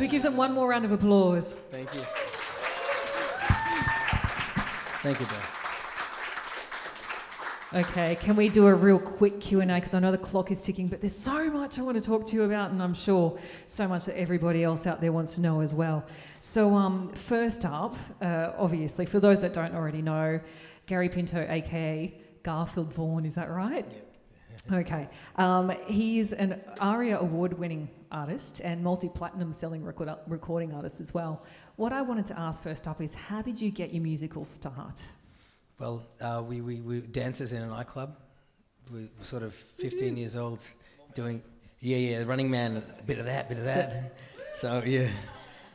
Can we give them one more round of applause? Thank you. Thank you, Dave. Okay, can we do a real quick Q&A, because I know the clock is ticking, but there's so much I want to talk to you about, and I'm sure so much that everybody else out there wants to know as well. So first up, obviously, for those that don't already know, Gary Pinto, aka Garfield Vaughn, is that right? Yep. Okay. He's an ARIA award-winning artist and multi-platinum selling recording artist as well. What I wanted to ask first up is, how did you get your musical start? Well, we dancers in a nightclub. We were sort of 15 years old, doing Running Man, a bit of that. So yeah,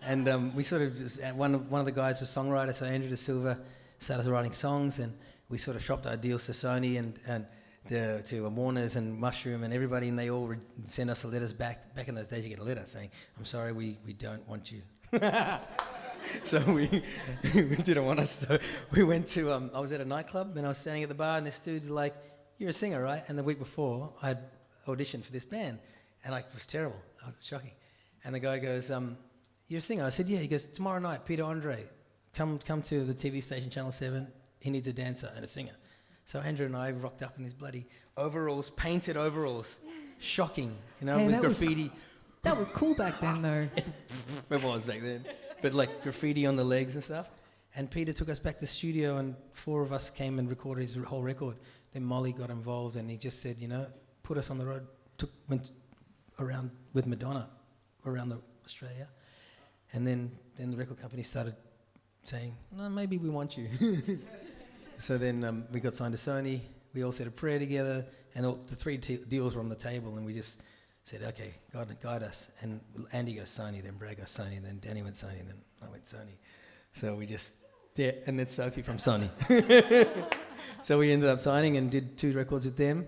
and we sort of just, one of the guys was a songwriter, so Andrew De Silva started writing songs, and we sort of shopped our deals to Sony and to Warner's and Mushroom and everybody, and they all send us the letters back. Back in those days, you get a letter saying, "I'm sorry, we don't want you." So we didn't want us. So we went to, I was at a nightclub and I was standing at the bar, and this dude's like, "You're a singer, right?" And the week before, I had auditioned for this band, and it was terrible. I was shocking. And the guy goes, "You're a singer?" I said, "Yeah." He goes, "Tomorrow night, Peter Andre, come to the TV station, Channel 7. He needs a dancer and a singer." So Andrew and I rocked up in these bloody overalls, painted overalls. Shocking, with graffiti. That was cool back then, though. It was back then. But like graffiti on the legs and stuff. And Peter took us back to the studio, and 4 of us came and recorded his whole record. Then Molly got involved, and he just said, put us on the road. Went around with Madonna around Australia. And then the record company started saying, "No, maybe we want you." So then we got signed to Sony. We all said a prayer together, and all the 3 deals were on the table, and we just said, "Okay, God guide us." And Andy goes Sony, then Brad goes Sony, then Danny went Sony, then I went Sony. So we just, and then Sophie from Sony. So we ended up signing and did 2 records with them.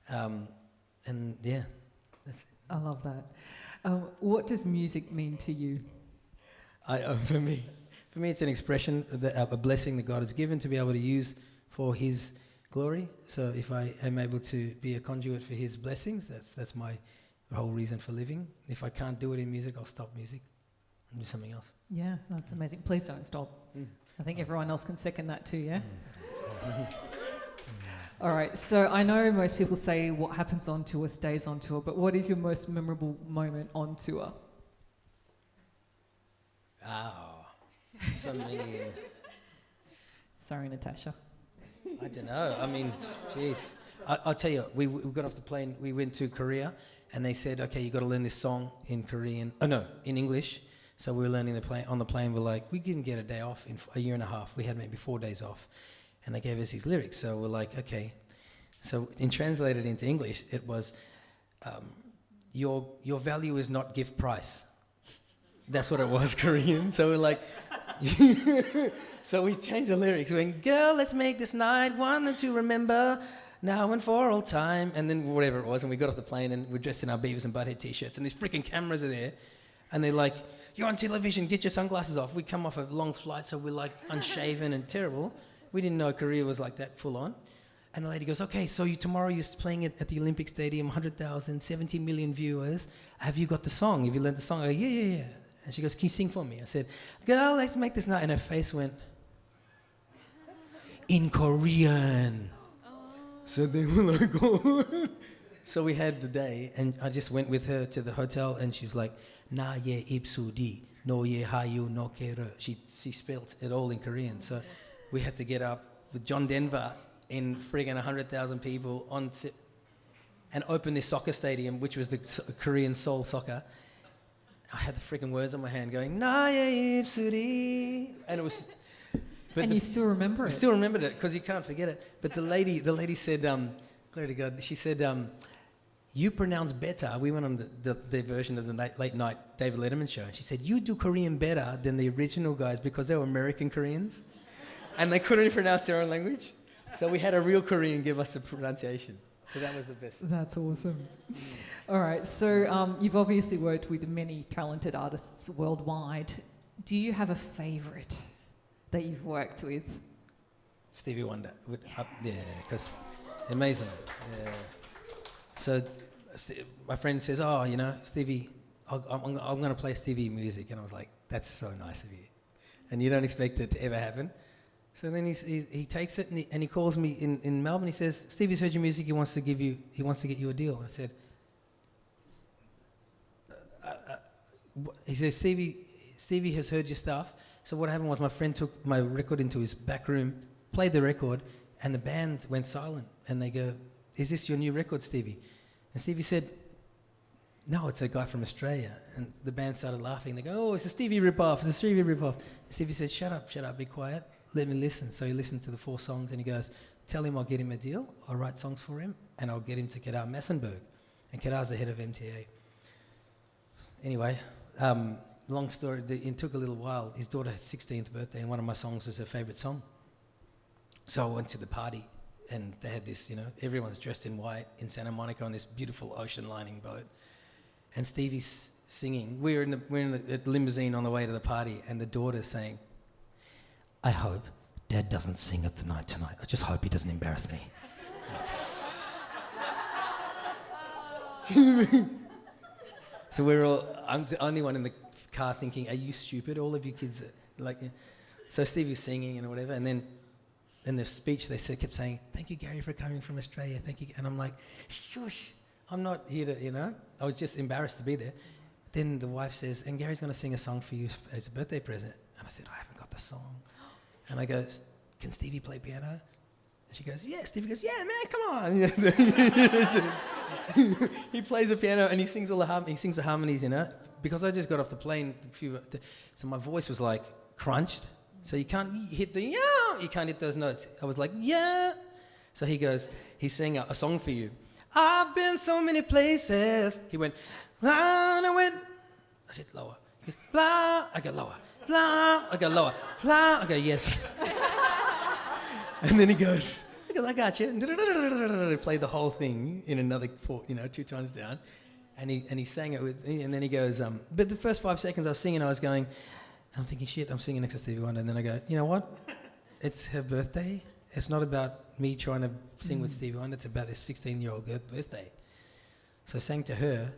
And yeah, that's it. I love that. What does music mean to you? For me, it's an expression, a blessing that God has given to be able to use for His glory. So if I am able to be a conduit for His blessings, that's my whole reason for living. If I can't do it in music, I'll stop music and do something else. Yeah, that's amazing. Please don't stop. I think everyone else can second that too, yeah? All right, so I know most people say what happens on tour stays on tour, but what is your most memorable moment on tour? Oh, so many. Sorry, Natasha. I don't know. I mean, jeez. I'll tell you, we got off the plane, we went to Korea, and they said, "Okay, you got to learn this song in Korean." Oh, no, in English. So we were learning on the plane. We're like, we didn't get a day off in a year and a half. We had maybe 4 days off. And they gave us these lyrics. So we're like, okay. So translated into English, it was, your value is not gift price. That's what it was, Korean. So we're like, so we changed the lyrics. We went, "Girl, let's make this night one that you remember now and for all time." And then whatever it was. And we got off the plane and we're dressed in our Beavis and Butthead t-shirts. And these freaking cameras are there. And they're like, "You're on television, get your sunglasses off." We come off a long flight, so we're like unshaven and terrible. We didn't know Korea was like that full on. And the lady goes, "Okay, so tomorrow you're playing it at the Olympic Stadium, 100,000, 70 million viewers. Have you got the song? Have you learned the song?" I go, yeah. And she goes, "Can you sing for me?" I said, "Girl, let's make this night." And her face went, "In Korean." So they were like, "Oh." So we had the day, and I just went with her to the hotel, and she was like, "Na ye ipsudi, no ye hayu no kere." She spelled it all in Korean. So we had to get up with John Denver in friggin' 100,000 people and open this soccer stadium, which was the Korean Seoul soccer. I had the freaking words on my hand going, "Na ye ipsudi," and it was. And you still remember it? I still remembered it because you can't forget it. But the lady said, glory to God, she said, "You pronounce better." We went on the version of the late night David Letterman show, and she said, "You do Korean better than the original guys because they were American Koreans, and they couldn't pronounce their own language. So we had a real Korean give us the pronunciation. So that was the best." That's awesome. All right, so you've obviously worked with many talented artists worldwide. Do you have a favourite that you've worked with? Stevie Wonder. Because amazing. Yeah. So my friend says, "Oh, Stevie, I'm going to play Stevie music. And I was like, that's so nice of you. And you don't expect it to ever happen. So then he takes it and he calls me in Melbourne. He says, Stevie's heard your music. He wants to get you a deal. I said, he says, Stevie has heard your stuff. So what happened was my friend took my record into his back room, played the record, and the band went silent. And they go, is this your new record, Stevie? And Stevie said, no, it's a guy from Australia. And the band started laughing. They go, oh, it's a Stevie rip-off. It's a Stevie rip-off. And Stevie said, shut up, be quiet. Let me listen. So he listened to the 4 songs and he goes, tell him I'll get him a deal. I'll write songs for him and I'll get him to Kedar Massenberg. And Kedar's the head of MTA. Anyway, long story, it took a little while. His daughter had 16th birthday and one of my songs was her favourite song. So I went to the party and they had this, everyone's dressed in white in Santa Monica on this beautiful ocean lining boat. And Stevie's singing. We're in the limousine on the way to the party and the daughter's saying, I hope Dad doesn't sing it tonight. I just hope he doesn't embarrass me. So I'm the only one in the car thinking, are you stupid? All of you kids so Stevie was singing and whatever, and then in the speech they kept saying, thank you, Gary, for coming from Australia, thank you. And I'm like, shush, I'm not here to, I was just embarrassed to be there. Then the wife says, and Gary's going to sing a song for you as a birthday present. And I said, I haven't got the song. And I go, can Stevie play piano? And she goes, yeah. Stevie goes, yeah, man, come on. He plays the piano and he sings the harmonies, because I just got off the plane. So my voice was like crunched. So you can't hit you can't hit those notes. I was like, yeah. So he goes, he's singing a song for you. I've been so many places. He went, blah, and I went, I said, lower. He goes, blah, I go lower. Blah, I go lower. Blah, I go, yes. And then he goes, I got you. And play the whole thing in another 2 times down. And he sang it with me. And then he goes, but the first 5 seconds I was singing, I was going, I'm thinking, shit, I'm singing next to Stevie Wonder. And then I go, you know what? It's her birthday. It's not about me trying to sing with Stevie Wonder. It's about this 16-year-old girl's birthday. So I sang to her.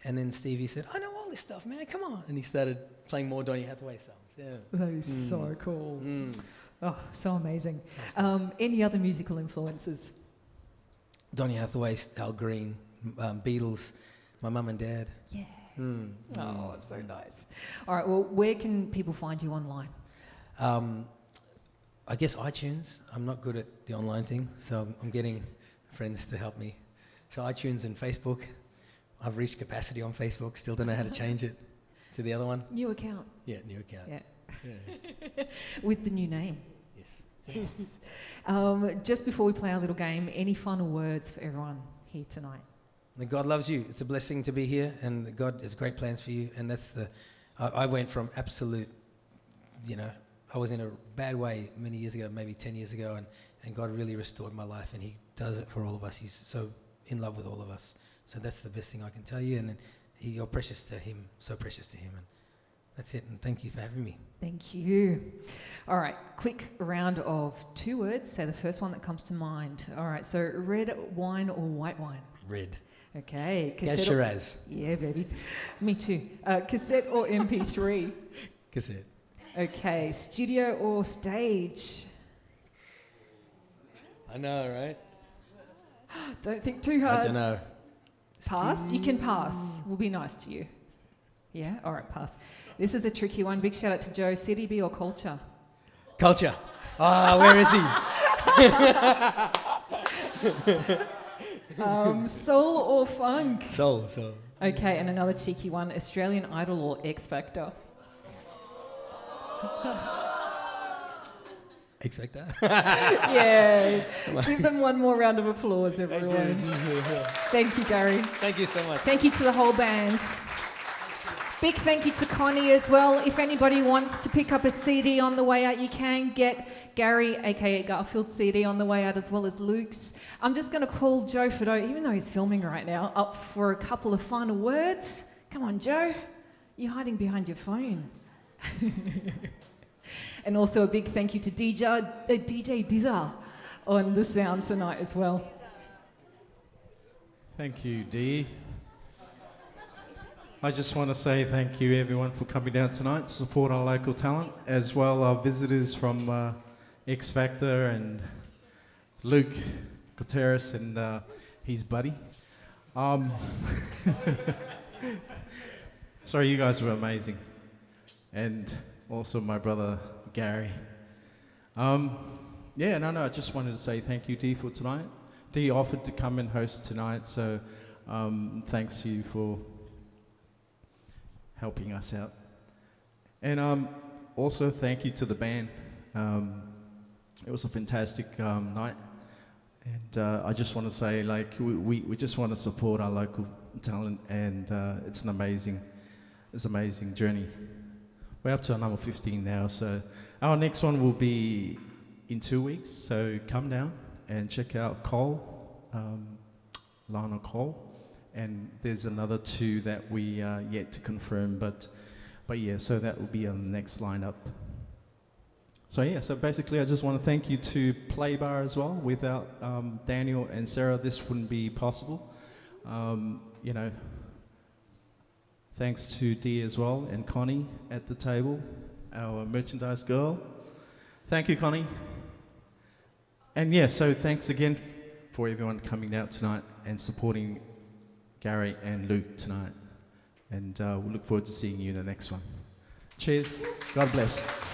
And then Stevie said, I know all this stuff, man. Come on. And he started playing more Donny Hathaway songs. Yeah. That is so cool. Oh, so amazing. Any other musical influences? Donny Hathaway, Al Green, Beatles, my mum and dad. Yeah. Oh, so nice. All right, well, where can people find you online? I guess iTunes. I'm not good at the online thing, so I'm getting friends to help me. So iTunes and Facebook. I've reached capacity on Facebook. Still don't know how to change it to the other one. New account. Yeah, new account. Yeah. With the new name. Yes. Just before we play our little game, any final words for everyone here tonight? That God loves you. It's a blessing to be here, and that God has great plans for you. And that's I went from absolute, I was in a bad way many years ago, maybe 10 years ago, and God really restored my life, and He does it for all of us. He's so in love with all of us. So that's the best thing I can tell you, and you're precious to Him, so precious to Him. And that's it, and thank you for having me. Thank you. All right, quick round of 2 words. Say the first one that comes to mind. All right, so red wine or white wine? Red. Okay. Gas Shiraz. Yeah, baby. Me too. Cassette or MP3? Cassette. Okay, studio or stage? I know, right? Don't think too hard. I don't know. Pass? You can pass. We'll be nice to you. Yeah? All right, pass. This is a tricky one. Big shout out to Joe. CDB or culture? Culture. Where is he? Soul or funk? Soul. Okay, and another cheeky one. Australian Idol or X Factor? X Factor? Yeah. Give them one more round of applause, everyone. Thank you, Gary. Thank you so much. Thank you to the whole band. Big thank you to Connie as well. If anybody wants to pick up a CD on the way out, you can get Gary, aka Garfield, CD on the way out, as well as Luke's. I'm just going to call Joe Fido, even though he's filming right now, up for a couple of final words. Come on, Joe. You're hiding behind your phone. And also a big thank you to DJ Dizza on the sound tonight as well. Thank you, Dee. I just want to say thank you everyone for coming down tonight to support our local talent, as well our visitors from X Factor and Luke Gutierrez and his buddy. Sorry, you guys were amazing. And also my brother Gary. I just wanted to say thank you, Dee, for tonight. Dee offered to come and host tonight, so thanks to you for helping us out. And also thank you to the band. It was a fantastic night. And I just want to say, like, we just want to support our local talent, and it's an amazing journey. We're up to number 15 now, so our next one will be in 2 weeks. So come down and check out Cole, Lana Cole, and there's another 2 that we are yet to confirm, but yeah, so that will be on the next lineup. So basically I just want to thank you to Playbar as well. Without Daniel and Sarah, this wouldn't be possible. Thanks to Dee as well, and Connie at the table, our merchandise girl. Thank you, Connie. And yeah, so thanks again for everyone coming out tonight and supporting Gary and Luke tonight. And we'll look forward to seeing you in the next one. Cheers. God bless.